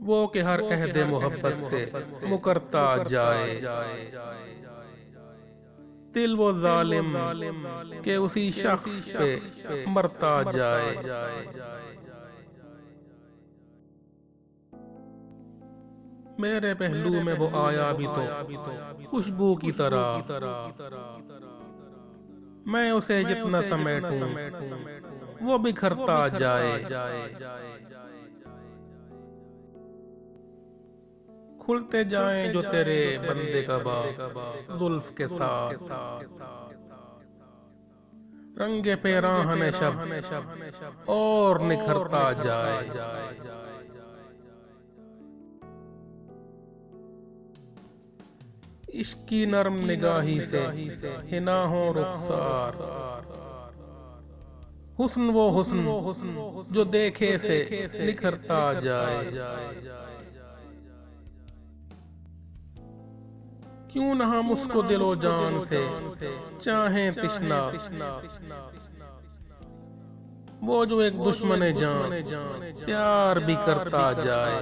वो कि हर अहद मोहब्बत से मुकरता जाए। दिल वो जालिम के उसी शख्स पे मरता जाए। मेरे पहलू में वो आया भी तो खुशबू की तरह। मैं उसे जितना समेटूं वो बिखरता जाए। खुलते जाएं जो तेरे बंदे का बाब जुल्फ के साथ, रंगे पे राहने शब और निखरता जाए। इश्क की नर्म निगाही से हिना हो रुखसार, हुस्न वो हुस्न जो देखे से निखरता जाए। क्यों न हम उसको दिलो जान से चाहें तिश्ना, वो जो एक दुश्मन जान प्यार भी करता जाए।